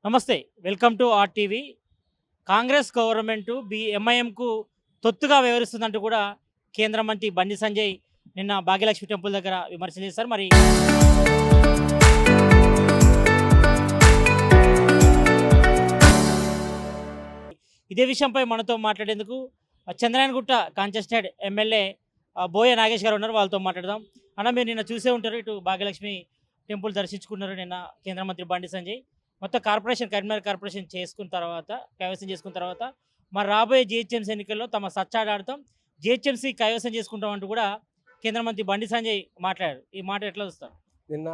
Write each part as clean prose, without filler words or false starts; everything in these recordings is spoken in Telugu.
నమస్తే. Welcome to RTV. Congress government ఎంఐఎంకు తొత్తుగా వ్యవహరిస్తుందంటూ కూడా కేంద్ర మంత్రి బండి సంజయ్ నిన్న భాగ్యలక్ష్మి టెంపుల్ దగ్గర విమర్శలు చేశారు. మరి ఇదే విషయంపై మనతో మాట్లాడేందుకు చంద్రాయణగుట్ట కాంటెస్టెడ్ ఎమ్మెల్యే బోయ నాగేష్ గారు ఉన్నారు. వాళ్ళతో మాట్లాడదాం. అన్న, మీరు నిన్న చూసే ఉంటారు. ఇటు భాగ్యలక్ష్మి టెంపుల్ దర్శించుకున్నారు నిన్న కేంద్ర మంత్రి బండి సంజయ్. మొత్తం కరీంనగర్ కార్పొరేషన్ కైవసం చేసుకున్న తర్వాత మరి రాబోయే జీహెచ్ఎంసీ ఎన్నికల్లో తమ సత్తాడాడతాం, జీహెచ్ఎంసీ కైవసం చేసుకుంటాం అంటూ కూడా కేంద్ర మంత్రి బండి సంజయ్ మాట్లాడారు. ఈ మాట ఎట్లా చూస్తారు? నిన్న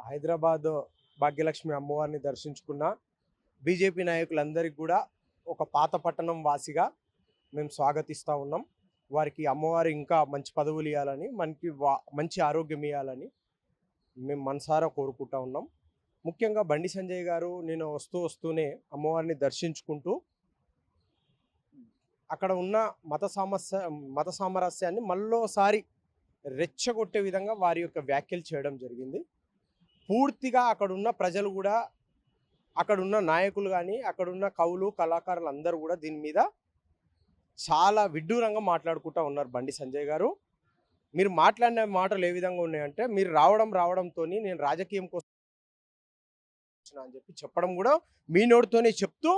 హైదరాబాద్ భాగ్యలక్ష్మి అమ్మవారిని దర్శించుకున్న బీజేపీ నాయకులందరికీ కూడా ఒక పాత పట్టణం వాసిగా మేము స్వాగతిస్తూ ఉన్నాం. వారికి అమ్మవారు ఇంకా మంచి పదవులు ఇవ్వాలని, మనకి మంచి ఆరోగ్యం ఇవ్వాలని మేము మనసారా కోరుకుంటా ఉన్నాం. ముఖ్యంగా బండి సంజయ్ గారు నేను వస్తూనే అమ్మవారిని దర్శించుకుంటూ అక్కడ ఉన్న మత సామరస్యాన్ని మళ్ళోసారి రెచ్చగొట్టే విధంగా వారి యొక్క వ్యాఖ్యలు చేయడం జరిగింది. పూర్తిగా అక్కడున్న ప్రజలు కూడా, అక్కడున్న నాయకులు కానీ, అక్కడున్న కవులు కళాకారులు అందరూ కూడా దీని మీద చాలా విడ్డూరంగా మాట్లాడుకుంటూ ఉన్నారు. బండి సంజయ్ గారు, మీరు మాట్లాడిన మాటలు ఏ విధంగా ఉన్నాయంటే, మీరు రావడంతో నేను రాజకీయం కోసం అని చెప్పి చెప్పడం కూడా మీ నోటితోనే చెప్తూ,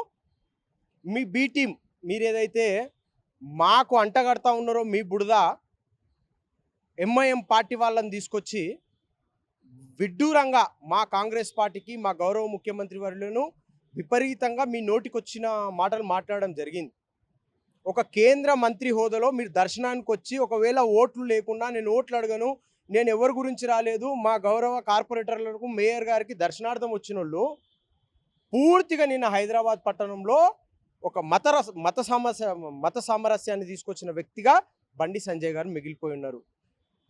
మీ బీ టీం మీరేదైతే మాకు అంటగడతా ఉన్నారో మీ బుడద ఎంఐఎం పార్టీ వాళ్ళని తీసుకొచ్చి విడ్డూరంగా మా కాంగ్రెస్ పార్టీకి, మా గౌరవ ముఖ్యమంత్రి వర్యులను విపరీతంగా మీ నోటికొచ్చిన మాటలు మాట్లాడడం జరిగింది. ఒక కేంద్ర మంత్రి హోదాలో మీరు దర్శనానికి వచ్చి ఒకవేళ ఓట్లు లేకుండా నేను ఓట్లు అడగను, నేను ఎవరి గురించి రాలేదు, మా గౌరవ కార్పొరేటర్లకు మేయర్ గారికి దర్శనార్థం వచ్చిన వాళ్ళు పూర్తిగా నిన్న హైదరాబాద్ పట్టణంలో ఒక మత సామరస్యాన్ని తీసుకొచ్చిన వ్యక్తిగా బండి సంజయ్ గారు మిగిలిపోయి ఉన్నారు.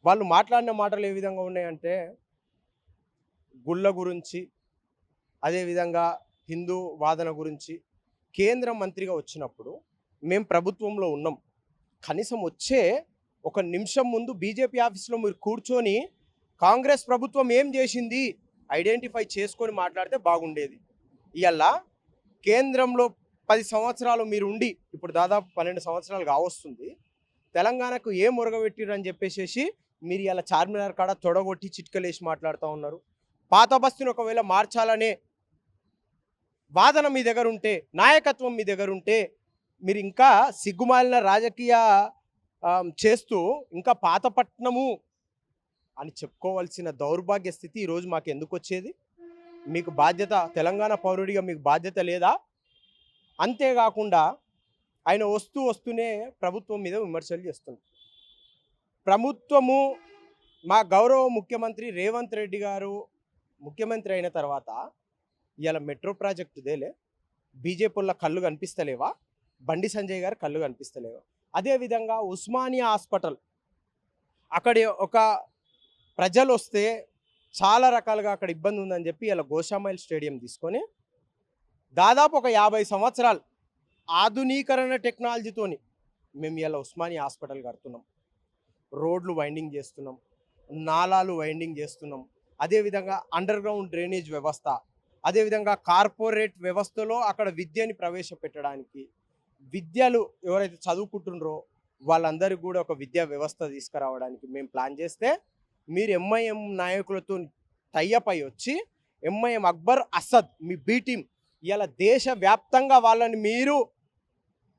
వాళ్ళు మాట్లాడిన మాటలు ఏ విధంగా ఉన్నాయంటే, గుళ్ళ గురించి, అదేవిధంగా హిందూ వాదన గురించి కేంద్ర మంత్రిగా వచ్చినప్పుడు మేము ప్రభుత్వంలో ఉన్నాం, కనీసం వచ్చే ఒక నిమిషం ముందు బీజేపీ ఆఫీస్లో మీరు కూర్చొని కాంగ్రెస్ ప్రభుత్వం ఏం చేసింది ఐడెంటిఫై చేసుకొని మాట్లాడితే బాగుండేది. ఇవాళ కేంద్రంలో 10 సంవత్సరాలు మీరు ఉండి, ఇప్పుడు దాదాపు 12 సంవత్సరాలు కావస్తుంది, తెలంగాణకు ఏం ఒరగబెట్టిరని చెప్పేసి మీరు ఇలా చార్మినార్ కాడ తొడగొట్టి చిట్కలేసి మాట్లాడుతూ ఉన్నారు. పాత బస్తీని ఒకవేళ మార్చాలనే వాదన మీ దగ్గర ఉంటే, నాయకత్వం మీ దగ్గర ఉంటే, మీరు ఇంకా సిగ్గుమాలిన రాజకీయ చేస్తూ ఇంకా పాతపట్నము అని చెప్పుకోవాల్సిన దౌర్భాగ్య స్థితి ఈరోజు మాకు ఎందుకు వచ్చేది? మీకు బాధ్యత, తెలంగాణ పౌరుడిగా మీకు బాధ్యత లేదా? అంతేకాకుండా ఆయన వస్తూనే ప్రభుత్వం మీద విమర్శలు చేస్తుంది. ప్రభుత్వము, మా గౌరవ ముఖ్యమంత్రి రేవంత్ రెడ్డి గారు ముఖ్యమంత్రి అయిన తర్వాత ఇవాళ మెట్రో ప్రాజెక్టు దేలే, బీజేపీల కళ్ళు కనిపిస్తలేవా? బండి సంజయ్ గారు కళ్ళు కనిపిస్తలేవా? అదేవిధంగా ఉస్మానియా హాస్పిటల్, అక్కడ ఒక ప్రజలు వస్తే చాలా రకాలుగా అక్కడ ఇబ్బంది ఉందని చెప్పి ఇలా గోషామైల్ స్టేడియం తీసుకొని దాదాపు ఒక 50 సంవత్సరాలు ఆధునీకరణ టెక్నాలజీతోని మేము ఇలా ఉస్మానియా హాస్పిటల్ కడుతున్నాం. రోడ్లు వైండింగ్ చేస్తున్నాం, నాలాలు వైండింగ్ చేస్తున్నాం, అదేవిధంగా అండర్ గ్రౌండ్ డ్రైనేజ్ వ్యవస్థ, అదేవిధంగా కార్పొరేట్ వ్యవస్థలో అక్కడ విద్యని ప్రవేశపెట్టడానికి, విద్యలు ఎవరైతే చదువుకుంటున్నారో వాళ్ళందరికీ కూడా ఒక విద్యా వ్యవస్థ తీసుకురావడానికి మేము ప్లాన్ చేస్తే, మీరు ఎంఐఎం నాయకులతో టైఅప్ అయి వచ్చి ఎంఐఎం అక్బర్ అసద్ మీ బీ టీం ఇలా దేశవ్యాప్తంగా వాళ్ళని మీరు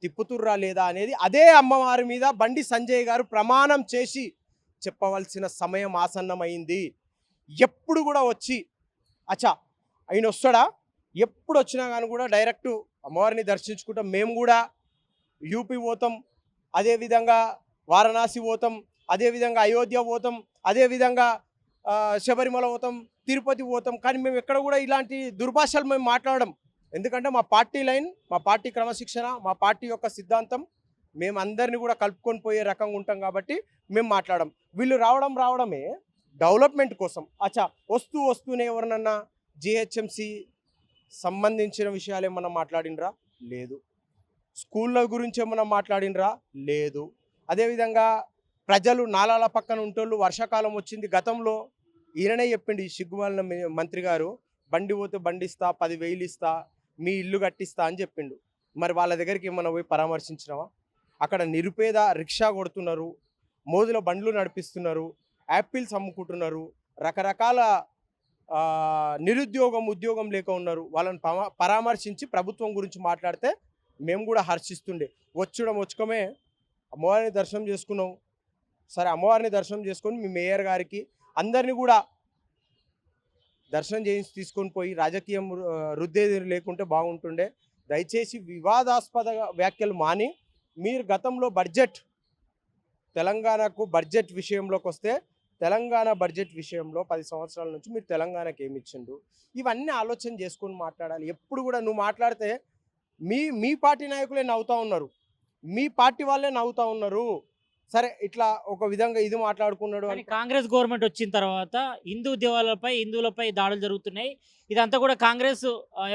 తిప్పుతుర్రా లేదా అనేది అదే అమ్మవారి మీద బండి సంజయ్ గారు ప్రమాణం చేసి చెప్పవలసిన సమయం ఆసన్నమైంది. ఎప్పుడు కూడా వచ్చి ఆయన వస్తాడా? ఎప్పుడు వచ్చినా కానీ కూడా డైరెక్ట్ అమ్మవారిని దర్శించుకుంటాం. మేము కూడా యూపీ పోతాం, అదేవిధంగా వారణాసి పోతాం, అదేవిధంగా అయోధ్య పోతాం, అదేవిధంగా శబరిమల పోతాం, తిరుపతి పోతాం. కానీ మేము ఎక్కడ కూడా ఇలాంటి దుర్భాషలు మేము మాట్లాడడం. ఎందుకంటే మా పార్టీ లైన్, మా పార్టీ క్రమశిక్షణ, మా పార్టీ యొక్క సిద్ధాంతం, మేము అందరినీ కూడా కలుపుకొని పోయే రకంగా ఉంటాం కాబట్టి మేము మాట్లాడడం. వీళ్ళు రావడమే డెవలప్మెంట్ కోసం. వస్తూనే ఎవరినన్నా జిహెచ్ఎంసి సంబంధించిన విషయాలు ఏమన్నా మాట్లాడినరా? లేదు. స్కూళ్ళ గురించి ఏమన్నా మాట్లాడినరా? లేదు. అదేవిధంగా ప్రజలు నాలాల పక్కన ఉంటోళ్ళు, వర్షాకాలం వచ్చింది, గతంలో ఈయననే చెప్పిండు ఈ సిగ్గుమాలిన మంత్రి గారు, బండి పోతే బండి ఇస్తా, 10,000 ఇస్తా, మీ ఇల్లు కట్టిస్తా అని చెప్పిండు. మరి వాళ్ళ దగ్గరికి ఏమన్నా పోయి పరామర్శించినావా? అక్కడ నిరుపేద రిక్షా కొడుతున్నారు, మోదుల బండ్లు నడిపిస్తున్నారు, యాపిల్స్ అమ్ముకుంటున్నారు, రకరకాల నిరుద్యోగం ఉద్యోగం లేక ఉన్నారు. వాళ్ళని పరామర్శించి ప్రభుత్వం గురించి మాట్లాడితే మేము కూడా హర్షిస్తుండే. వచ్చుకమే అమ్మవారిని దర్శనం చేసుకున్నాం. సరే, అమ్మవారిని దర్శనం చేసుకొని మీ మేయర్ గారికి అందరినీ కూడా దర్శనం చేయించి తీసుకొని పోయి రాజకీయం రుద్దేది లేకుంటే బాగుంటుండే. దయచేసి వివాదాస్పద వ్యాఖ్యలు మాని మీరు గతంలో తెలంగాణకు బడ్జెట్ విషయంలోకి వస్తే తెలంగాణ బడ్జెట్ విషయంలో 10 సంవత్సరాల నుంచి మీరు తెలంగాణకి ఏమి ఇచ్చిండు, ఇవన్నీ ఆలోచన చేసుకొని మాట్లాడాలి. ఎప్పుడు కూడా నువ్వు మాట్లాడితే మీ పార్టీ నాయకులే నవ్వుతూ ఉన్నారు, మీ పార్టీ వాళ్ళే నవ్వుతూ ఉన్నారు. సరే, ఇట్లా ఒక విధంగా ఇది మాట్లాడుకున్నాడు అని. కాంగ్రెస్ గవర్నమెంట్ వచ్చిన తర్వాత హిందూ దేవాలయాలపై హిందువులపై దాడులు జరుగుతున్నాయి. ఇదంతా కూడా కాంగ్రెస్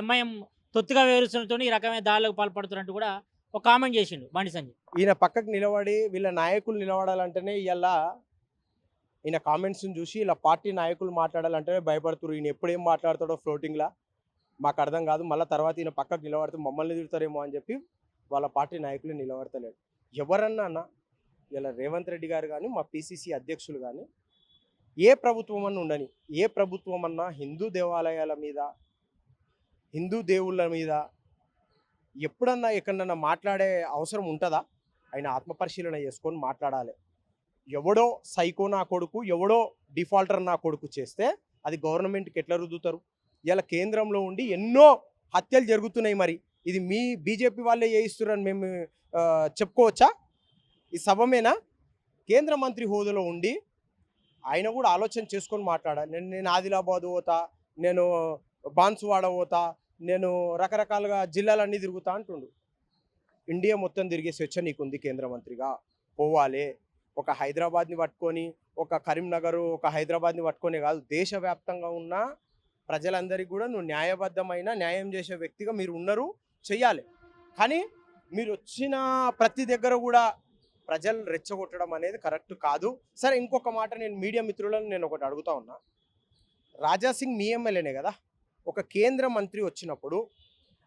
ఎంఐఎం తొత్తుగా వ్యవహరిస్తున్నతో ఈ రకమైన దాడులకు పాల్పడుతున్నట్టు కూడా ఒక కామెంట్ చేసిండు బండి సంజయ్. ఈయన పక్కకు నిలబడి వీళ్ళ నాయకులు నిలబడాలంటేనే ఇలా ఈయన కామెంట్స్ని చూసి ఇలా పార్టీ నాయకులు మాట్లాడాలంటేనే భయపడుతున్నారు. ఈయన ఎప్పుడేం మాట్లాడతాడో ఫ్లోటింగ్లా మాకు అర్థం కాదు. మళ్ళీ తర్వాత ఈయన పక్కకు నిలబడితే మమ్మల్ని తిడతారేమో అని చెప్పి వాళ్ళ పార్టీ నాయకులు నిలబడతలేడు. ఎవరన్నా అన్న ఇలా రేవంత్ రెడ్డి గారు కానీ మా పిసిసి అధ్యక్షులు కానీ ఏ ప్రభుత్వం అన్న ఉండని, ఏ ప్రభుత్వం అన్నా హిందూ దేవాలయాల మీద హిందూ దేవుళ్ళ మీద ఎప్పుడన్నా ఎక్కడన్నా మాట్లాడే అవసరం ఉంటుందా? ఆయన ఆత్మపరిశీలన చేసుకొని మాట్లాడాలి. ఎవడో సైకో నా కొడుకు, ఎవడో డిఫాల్టర్ నా కొడుకు చేస్తే అది గవర్నమెంట్కి ఎట్లా రుద్దుతారు? ఇలా కేంద్రంలో ఉండి ఎన్నో హత్యలు జరుగుతున్నాయి. మరి ఇది మీ బీజేపీ వాళ్ళే చేయిస్తున్నారని మేము చెప్పుకోవచ్చా? ఈ సభమేనా? కేంద్ర మంత్రి హోదాలో ఉండి ఆయన కూడా ఆలోచన చేసుకొని మాట్లాడాలి. నేను ఆదిలాబాద్ పోతా, నేను బాన్సువాడ పోతా, నేను రకరకాలుగా జిల్లాలన్నీ తిరుగుతా అంటుండు. ఇండియా మొత్తం తిరిగే స్వేచ్ఛ నీకుంది కేంద్ర మంత్రిగా, పోవాలి. ఒక హైదరాబాద్ని పట్టుకొని, ఒక కరీంనగర్, ఒక హైదరాబాద్ని పట్టుకొనే కాదు, దేశవ్యాప్తంగా ఉన్న ప్రజలందరికీ కూడా నువ్వు న్యాయబద్ధమైన న్యాయం చేసే వ్యక్తిగా మీరు ఉన్నారు, చెయ్యాలి. కానీ మీరు వచ్చిన ప్రతి దగ్గర కూడా ప్రజలు రెచ్చగొట్టడం అనేది కరెక్ట్ కాదు. సరే, ఇంకొక మాట నేను మీడియా మిత్రులను నేను ఒకటి అడుగుతా ఉన్నా. రాజాసింగ్ మీ ఎమ్మెల్యేనే కదా? ఒక కేంద్ర మంత్రి వచ్చినప్పుడు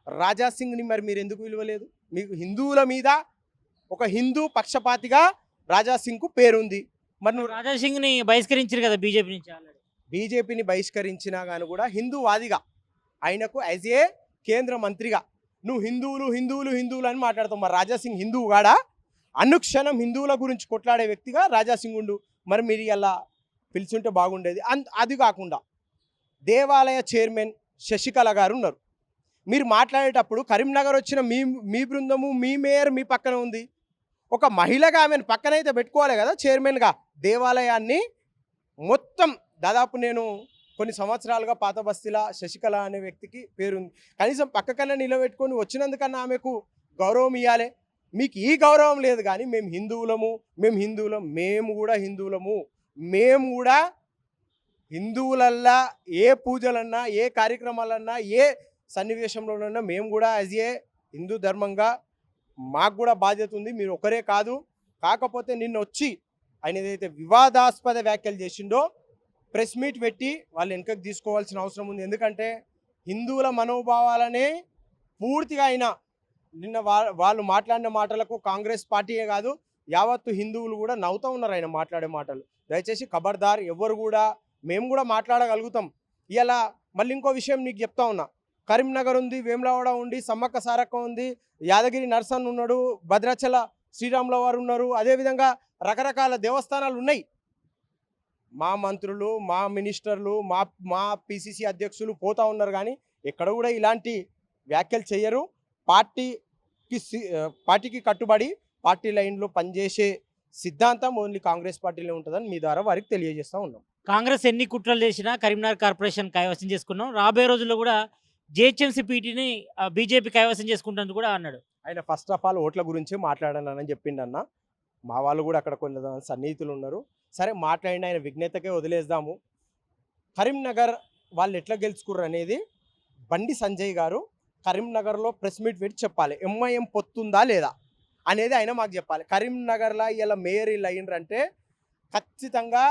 రాజాసింగ్ని మరి మీరు ఎందుకు విలువలేదు? మీకు హిందువుల మీద ఒక హిందూ పక్షపాతిగా రాజాసింగ్కు పేరుంది. మరి నువ్వు రాజాసింగ్ని బహిష్కరించారు కదా బీజేపీ నుంచి. ఆల్రెడీ బీజేపీని బహిష్కరించినా కానీ కూడా హిందూవాదిగా ఆయనకు యాజ్ ఏ కేంద్ర మంత్రిగా నువ్వు హిందువులు హిందువులు హిందువులు అని మాట్లాడతావు. మరి రాజాసింగ్ హిందువు కాడా? అనుక్షణం హిందువుల గురించి కొట్లాడే వ్యక్తిగా రాజాసింగ్ ఉండు. మరి మీరు ఇలా పిలిచుంటే బాగుండేది. అది కాకుండా దేవాలయ చైర్మన్ శశికళ గారు ఉన్నారు. మీరు మాట్లాడేటప్పుడు కరీంనగర్ వచ్చిన మీ బృందము, మీ మేయర్ మీ పక్కన ఉంది. ఒక మహిళగా ఆమెను పక్కనైతే పెట్టుకోవాలి కదా చైర్మన్గా. దేవాలయాన్ని మొత్తం దాదాపు నేను కొన్ని సంవత్సరాలుగా పాత బస్తీల శశికళ అనే వ్యక్తికి పేరుంది. కనీసం పక్కకన్నా నిలబెట్టుకొని వచ్చినందుకన్నా ఆమెకు గౌరవం ఇవ్వాలి. మీకు ఈ గౌరవం లేదు. కానీ మేము హిందువులము, మేము కూడా హిందువులము, మేము కూడా హిందువులల్లా ఏ పూజలన్నా, ఏ కార్యక్రమాలన్నా, ఏ సన్నివేశంలోనన్నా మేము కూడా యాజ్ ఏ హిందూ ధర్మంగా మాకు కూడా బాధ్యత ఉంది. మీరు ఒకరే కాదు. కాకపోతే నిన్న వచ్చి ఆయన ఏదైతే వివాదాస్పద వ్యాఖ్యలు చేసిండో ప్రెస్ మీట్ పెట్టి వాళ్ళు వెనకకు తీసుకోవాల్సిన అవసరం ఉంది. ఎందుకంటే హిందువుల మనోభావాలనే పూర్తిగా ఆయన నిన్న వాళ్ళు మాట్లాడిన మాటలకు కాంగ్రెస్ పార్టీయే కాదు యావత్తు హిందువులు కూడా నవ్వుతూ ఉన్నారు ఆయన మాట్లాడే మాటలు. దయచేసి ఖబర్దార్, ఎవరు కూడా మేము కూడా మాట్లాడగలుగుతాం. ఇలా మళ్ళీ ఇంకో విషయం నీకు చెప్తా ఉన్నా. కరీంనగర్ ఉంది, వేములవాడ ఉంది, సమ్మక్క సారక్క ఉంది, యాదగిరి నరసన్ ఉన్నాడు, భద్రాచల శ్రీరాముల వారు ఉన్నారు, అదేవిధంగా రకరకాల దేవస్థానాలు ఉన్నాయి. మా మంత్రులు, మా మినిస్టర్లు, మా పిసిసి అధ్యక్షులు పోతా ఉన్నారు. కానీ ఎక్కడ కూడా ఇలాంటి వ్యాఖ్యలు చేయరు. పార్టీకి కట్టుబడి పార్టీ లైన్లో పనిచేసే సిద్ధాంతం ఓన్లీ కాంగ్రెస్ పార్టీలో ఉంటుందని మీ ద్వారా వారికి తెలియజేస్తూ ఉన్నాం. కాంగ్రెస్ ఎన్ని కుట్రలు చేసినా కరీంనగర్ కార్పొరేషన్ కైవసం చేసుకున్నాం, రాబోయే రోజుల్లో కూడా జిహెచ్ఎంసీ పీటీని బీజేపీ కైవసం చేసుకుంటుంది కూడా అన్నాడు. ఆయన ఫస్ట్ ఆఫ్ ఆల్ ఓట్ల గురించే మాట్లాడానని చెప్పిండన్న. మా వాళ్ళు కూడా అక్కడ కొన్ని సన్నిహితులు ఉన్నారు. సరే, మాట్లాడిన ఆయన విజ్ఞతకే వదిలేద్దాము. కరీంనగర్ వాళ్ళు ఎట్లా గెలుచుకుర్రు అనేది బండి సంజయ్ గారు కరీంనగర్లో ప్రెస్ మీట్ పెట్టి చెప్పాలి. ఎంఐఎం పొత్తుందా లేదా అనేది ఆయన మాకు చెప్పాలి. కరీంనగర్లో ఇలా మేయర్ ఇలా అయ్యిండ్రంటే ఖచ్చితంగా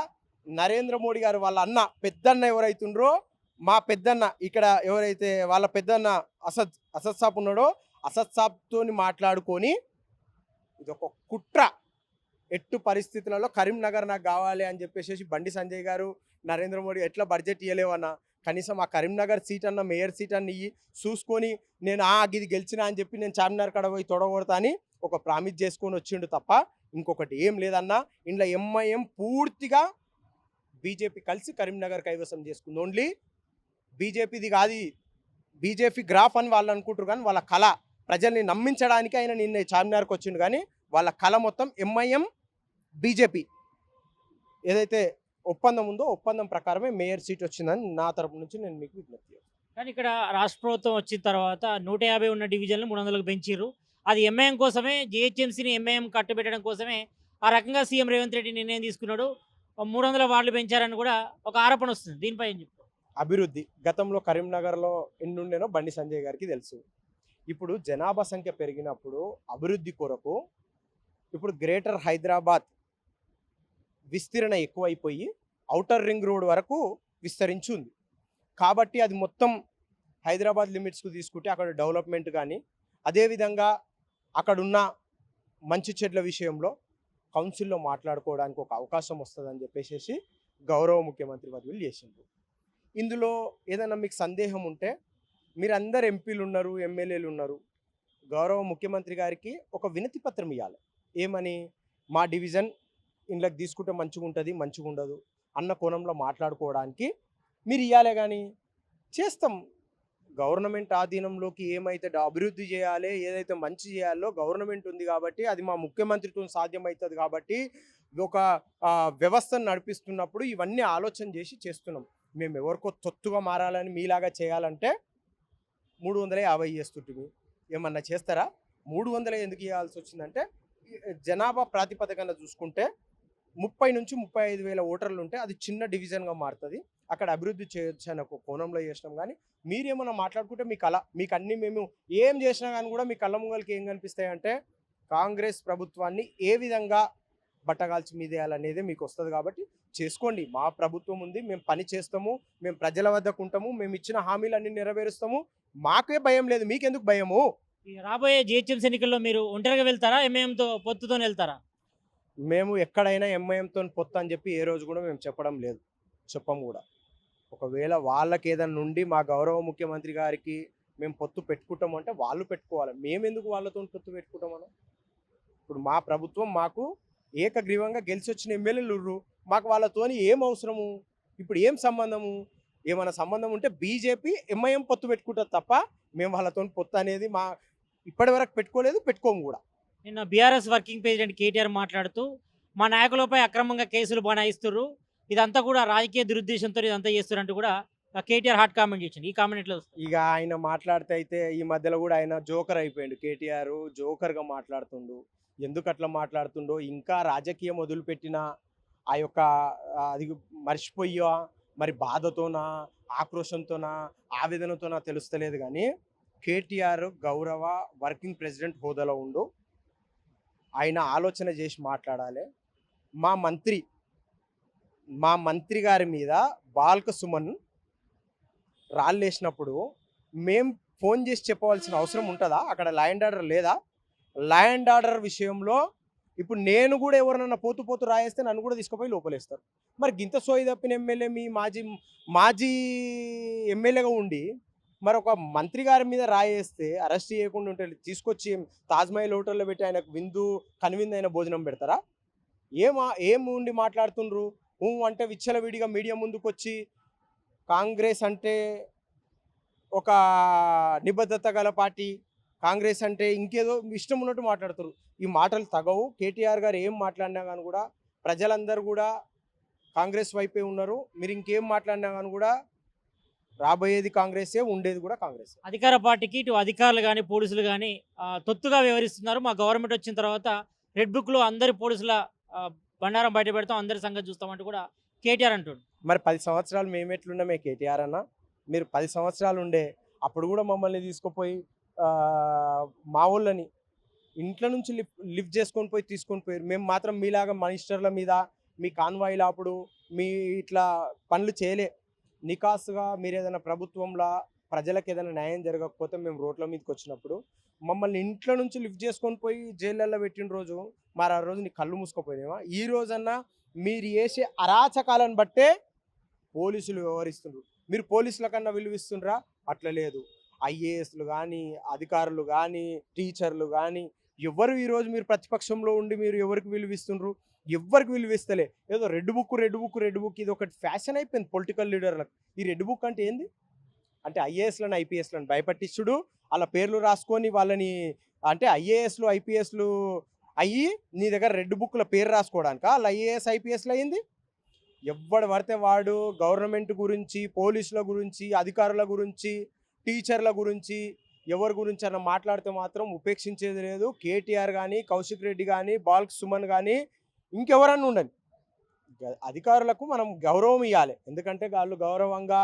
నరేంద్ర మోడీ గారు వాళ్ళ అన్న పెద్దన్న ఎవరైతుండ్రో మా పెద్దన్న ఇక్కడ ఎవరైతే వాళ్ళ పెద్దన్న అసద్ సాబ్ ఉన్నాడో అసద్ సాబ్తోని మాట్లాడుకొని ఇది ఒక కుట్ర, ఎట్టు పరిస్థితులలో కరీంనగర్ నాకు కావాలి అని చెప్పేసి బండి సంజయ్ గారు నరేంద్ర మోడీ ఎట్లా బడ్జెట్ ఇవ్వలేవన్నా, కనీసం ఆ కరీంనగర్ సీట్ అన్న మేయర్ సీట్ అన్న ఇయ్యి చూసుకొని నేను ఇది గెలిచినా అని చెప్పి నేను చార్మినార్ కాడ పోయి తొడగొడతా అని ఒక ప్రామిస్ చేసుకొని వచ్చిండు తప్ప ఇంకొకటి ఏం లేదన్నా. ఇంట్లో ఎంఐఎం పూర్తిగా బీజేపీ కలిసి కరీంనగర్ కైవసం చేసుకుంది. ఓన్లీ బీజేపీది కాదు, బీజేపీ గ్రాఫ్ అని వాళ్ళు అనుకుంటారు, కానీ వాళ్ళ కళ ప్రజల్ని నమ్మించడానికి ఆయన నిన్న చార్మినార్కి వచ్చిండు. కానీ వాళ్ళ కళ మొత్తం ఎంఐఎం బీజేపీ ఏదైతే ఒప్పందం ఉందో ఒప్పందం ప్రకారమే మేయర్ సీట్ వచ్చిందని నా తరపు నుంచి నేను మీకు విజ్ఞప్తి చేస్తాను. కానీ ఇక్కడ రాష్ట్ర ప్రభుత్వం వచ్చిన తర్వాత 150 ఉన్న డివిజన్లు 300కు పెంచిర్రు. అది ఎంఐఎం కోసమే, జిహెచ్ఎంసీని ఎంఐఎం కట్టబెట్టడం కోసమే ఆ రకంగా సీఎం రేవంత్ రెడ్డి నిర్ణయం తీసుకున్నాడు. 300 వార్డులు పెంచారని కూడా ఒక ఆరోపణ వస్తుంది. దీనిపై ఏం చెప్తారు? అభివృద్ధి గతంలో కరీంనగర్లో ఎన్ని ఉండేనో బండి సంజయ్ గారికి తెలుసు. ఇప్పుడు జనాభా సంఖ్య పెరిగినప్పుడు అభివృద్ధి కొరకు ఇప్పుడు గ్రేటర్ హైదరాబాద్ విస్తీర్ణ ఎక్కువైపోయి ఔటర్ రింగ్ రోడ్ వరకు విస్తరించింది. కాబట్టి అది మొత్తం హైదరాబాద్ లిమిట్స్కు తీసుకుంటే అక్కడ డెవలప్మెంట్ కానీ అదేవిధంగా అక్కడున్న మంచి చెడ్ల విషయంలో కౌన్సిల్లో మాట్లాడుకోవడానికి ఒక అవకాశం వస్తుందని చెప్పేసి గౌరవ ముఖ్యమంత్రి వర్యులు చేసిండ్రు. ఇందులో ఏదైనా మీకు సందేహం ఉంటే మీరందరు ఎంపీలు ఉన్నారు, ఎమ్మెల్యేలు ఉన్నారు, గౌరవ ముఖ్యమంత్రి గారికి ఒక వినతి పత్రం ఇవ్వాలి. ఏమని, మా డివిజన్ ఇంట్లోకి తీసుకుంటే మంచిగా ఉంటుంది, మంచిగా ఉండదు అన్న కోణంలో మాట్లాడుకోవడానికి మీరు ఇవ్వాలే. కానీ చేస్తాం, గవర్నమెంట్ ఆధీనంలోకి ఏమైతే అభివృద్ధి చేయాలి, ఏదైతే మంచి చేయాలో గవర్నమెంట్ ఉంది కాబట్టి అది మా ముఖ్యమంత్రితో సాధ్యమవుతుంది. కాబట్టి ఒక వ్యవస్థను నడిపిస్తున్నప్పుడు ఇవన్నీ ఆలోచన చేసి చేస్తున్నాం. మేము ఎవరికో తొత్తుగా మారాలని మీలాగా చేయాలంటే 350 చేస్తుంటుంది. ఏమన్నా చేస్తారా? 300 ఎందుకు ఇవ్వాల్సి వచ్చిందంటే జనాభా ప్రాతిపదికన చూసుకుంటే 30 నుంచి 35 వేల ఓటర్లు ఉంటే అది చిన్న డివిజన్గా మారుతుంది, అక్కడ అభివృద్ధి చేయొచ్చు అని ఒక కోణంలో చేసినాం. కానీ మీరేమన్నా మాట్లాడుకుంటే మీ కళ మీకు అన్నీ మేము ఏం చేసినా కానీ కూడా మీ కళ్ళ ముంగలకి ఏం కనిపిస్తాయంటే కాంగ్రెస్ ప్రభుత్వాన్ని ఏ విధంగా బట్టగాల్చి మీదేయాలనేది మీకు వస్తుంది. కాబట్టి చేసుకోండి, మా ప్రభుత్వం ఉంది, మేము పని చేస్తాము, మేము ప్రజల వద్దకు ఉంటాము, మేము ఇచ్చిన హామీలన్నీ నెరవేరుస్తాము, మాకే భయం లేదు, మీకెందుకు భయము? ఈ రాబోయే జిహెచ్ఎంసీ ఎన్నికల్లో మీరు ఒంటరిగా వెళ్తారా, ఎంఐఎంతో పొత్తుతో వెళ్తారా? మేము ఎక్కడైనా ఎంఐఎంతో పొత్తు అని చెప్పి ఏ రోజు కూడా మేము చెప్పడం లేదు, చెప్పము కూడా. ఒకవేళ వాళ్ళకి ఏదైనా నుండి మా గౌరవ ముఖ్యమంత్రి గారికి మేము పొత్తు పెట్టుకుంటాం అంటే వాళ్ళు పెట్టుకోవాలి, మేమెందుకు వాళ్ళతో పొత్తు పెట్టుకుంటామన్నా? ఇప్పుడు మా ప్రభుత్వం మాకు ఏకగ్రీవంగా గెలిచి వచ్చిన ఎమ్మెల్యేలు ఉర్రు, మాకు వాళ్ళతోని ఏం అవసరము? ఇప్పుడు ఏం సంబంధము? ఏమైనా సంబంధం ఉంటే బీజేపీ ఎంఐఎం పొత్తు పెట్టుకుంటుంది తప్ప మేము వాళ్ళతో పొత్తు అనేది మా ఇప్పటి వరకు పెట్టుకోలేదు, పెట్టుకోము కూడా. నిన్న బీఆర్ఎస్ వర్కింగ్ ప్రెసిడెంట్ కేటీఆర్ మాట్లాడుతూ మా నాయకులపై అక్రమంగా కేసులు బనాయిస్తున్నారు, ఇదంతా కూడా రాజకీయ దురుద్దేశంతో ఇదంతా చేస్తున్నట్టు కూడా కేటీఆర్ హాట్ కామెంట్ చేసింది. ఈ కామెంట్ ఎట్లా వస్తుంది? ఇక ఆయన మాట్లాడితే అయితే ఈ మధ్యలో కూడా ఆయన జోకర్ అయిపోయాడు. కేటీఆర్ జోకర్గా మాట్లాడుతుండు. ఎందుకు అట్లా మాట్లాడుతుండో, ఇంకా రాజకీయం వదిలిపెట్టిన ఆ యొక్క అది మర్చిపోయా మరి బాధతోనా, ఆక్రోషంతోనా, ఆవేదనతోనా తెలుస్తలేదు. కానీ కేటీఆర్ గౌరవ వర్కింగ్ ప్రెసిడెంట్ హోదాలో ఉండు, ఆయన ఆలోచన చేసి మాట్లాడాలి. మా మంత్రి గారి మీద బాల్క సుమన్ రాళ్ళేసినప్పుడు మేం ఫోన్ చేసి చెప్పవలసిన అవసరం ఉంటుందా? అక్కడ లా అండ్ ఆర్డర్ లేదా? లా అండ్ ఆర్డర్ విషయంలో ఇప్పుడు నేను కూడా ఎవరినన్నా పోతూ రాయేస్తే నన్ను కూడా తీసుకుపోయి లోపలేస్తారు. మరి గింత సోయి తప్పిన ఎమ్మెల్యే మీ మాజీ ఎమ్మెల్యేగా ఉండి మరి ఒక మంత్రి గారి మీద రాయేస్తే అరెస్ట్ చేయకుండా ఉంటే తీసుకొచ్చి తాజ్మహల్ హోటల్లో పెట్టి ఆయనకు కనువిందైన భోజనం పెడతారా? ఏం ఉండి మాట్లాడుతుండ్రు? అంటే విచ్చలవిడిగా మీడియా ముందుకు వచ్చి కాంగ్రెస్ అంటే ఒక నిబద్ధత గల పార్టీ, కాంగ్రెస్ అంటే ఇంకేదో ఇష్టం ఉన్నట్టు మాట్లాడుతారు. ఈ మాటలు తగవు. కేటీఆర్ గారు ఏం మాట్లాడినా కానీ కూడా ప్రజలందరూ కూడా కాంగ్రెస్ వైపే ఉన్నారు. మీరు ఇంకేం మాట్లాడినా కానీ కూడా రాబోయేది కాంగ్రెసే, ఉండేది కూడా కాంగ్రెస్. అధికార పార్టీకి ఇటు అధికారులు కానీ పోలీసులు కానీ తొత్తుగా వ్యవహరిస్తున్నారు. మా గవర్నమెంట్ వచ్చిన తర్వాత రెడ్ బుక్లో అందరి పోలీసుల బండారం బయట పెడతాం, అందరి సంగతి చూస్తామంటూ కూడా కేటీఆర్ అంటుండు. మరి 10 సంవత్సరాలు మేము ఎట్లున్నామే కేటీఆర్ అన్న? మీరు 10 సంవత్సరాలు ఉండే అప్పుడు కూడా మమ్మల్ని తీసుకుపోయి మా ఊళ్ళని ఇంట్లో నుంచి లిఫ్ట్ చేసుకొని పోయి తీసుకొని పోయారు. మేము మాత్రం మీలాగా మినిస్టర్ల మీద మీ కాన్వాయిలు అప్పుడు మీ ఇట్లా పనులు చేయలే. నికాసుగా మీరు ఏదైనా ప్రభుత్వంలో ప్రజలకు ఏదైనా న్యాయం జరగకపోతే మేము రోడ్ల మీదకి వచ్చినప్పుడు మమ్మల్ని ఇంట్లో నుంచి లిఫ్ట్ చేసుకొని పోయి జైళ్ళల్లో పెట్టిన రోజు మరి ఆ రోజు నీ కళ్ళు మూసుకుపోయినావా? ఈ రోజన్నా మీరు చేసే అరాచకాలను బట్టే పోలీసులు వ్యవహరిస్తున్నారు. మీరు పోలీసుల కన్నా విలువిస్తుండ్రా? అట్లా లేదు. ఐఏఎస్లు కానీ, అధికారులు కానీ, టీచర్లు కానీ ఎవరు ఈరోజు మీరు ప్రతిపక్షంలో ఉండి మీరు ఎవరికి విలువిస్తుండ్రు? ఎవ్వరికి విలువిస్తలే. ఏదో రెడ్ బుక్ ఇది ఒకటి ఫ్యాషన్ అయిపోయింది పొలిటికల్ లీడర్లకు. ఈ రెడ్ బుక్ అంటే ఏంది? అంటే ఐఏఎస్లను ఐపీఎస్లను భయపట్టించుడు, వాళ్ళ పేర్లు రాసుకొని వాళ్ళని అంటే ఐఏఎస్లు ఐపీఎస్లు అయ్యి నీ దగ్గర రెడ్ బుక్ల పేరు రాసుకోవడానిక వాళ్ళ ఐఏఎస్ ఐపీఎస్లు అయ్యింది. ఎవడు పడితే వాడు గవర్నమెంట్ గురించి, పోలీసుల గురించి, అధికారుల గురించి, టీచర్ల గురించి ఎవరి గురించి అన్న మాట్లాడితే మాత్రం ఉపేక్షించేది లేదు. కేటీఆర్ కానీ, కౌశిక్ రెడ్డి కానీ, బాల్క్ సుమన్ కానీ ఇంకెవరన్నా ఉండని అధికారులకు మనం గౌరవం ఇవ్వాలి. ఎందుకంటే వాళ్ళు గౌరవంగా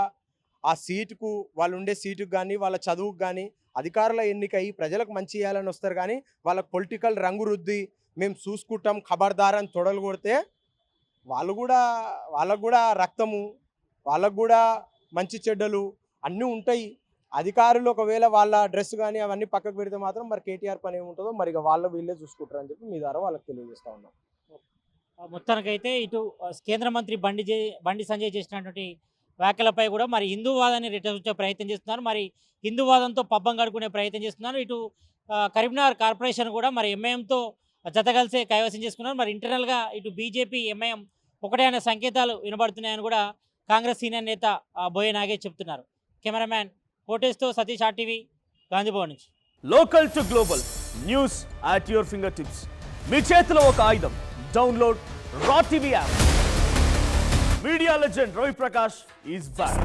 ఆ సీటుకు, వాళ్ళు ఉండే సీటుకు కానీ, వాళ్ళ చదువుకు కానీ అధికారుల ఎన్నికై ప్రజలకు మంచి చేయాలని వస్తారు. కానీ వాళ్ళకు పొలిటికల్ రంగు రుద్ది మేము చూసుకుంటాం ఖబర్దారని తొడలు కొడితే వాళ్ళకు కూడా రక్తము, వాళ్ళకు కూడా మంచి చెడ్డలు అన్నీ ఉంటాయి. అధికారులు ఒకవేళ వాళ్ళ డ్రెస్ కానీ అవన్నీ పక్కకు పెడితే మాత్రం మరి కేటీఆర్ పని ఏముంటుందో మరి వాళ్ళు వీళ్ళే చూసుకుంటారు అని చెప్పి మీ ద్వారా వాళ్ళకి తెలియజేస్తా ఉన్నాం. మొత్తానికైతే ఇటు కేంద్ర మంత్రి బండి సంజయ్ చేసినటువంటి వ్యాఖ్యలపై కూడా మరి హిందూవాదాన్ని రెచ్చగొట్టే ప్రయత్నం చేస్తున్నారు. మరి హిందూవాదంతో పబ్బం గడుపుకునే ప్రయత్నం చేస్తున్నారు. ఇటు కరీంనగర్ కార్పొరేషన్ కూడా మరి ఎంఐఎంతో జతగలిసే కైవసం చేసుకున్నారు. మరి ఇంటర్నల్గా ఇటు బీజేపీ ఎంఐఎం ఒకటే అనే సంకేతాలు వినబడుతున్నాయని కూడా కాంగ్రెస్ సీనియర్ నేత బోయ నాగేష్ చెప్తున్నారు. కెమెరామ్యాన్ కోటేష్తో సతీష్, ఆర్టీవీ, గాంధీభవన్ నుంచి. Local to global news at your finger tips. మీ చేతిలో ఒక ఆయుధం. Download R TV app. Media legend Ravi Prakash is back.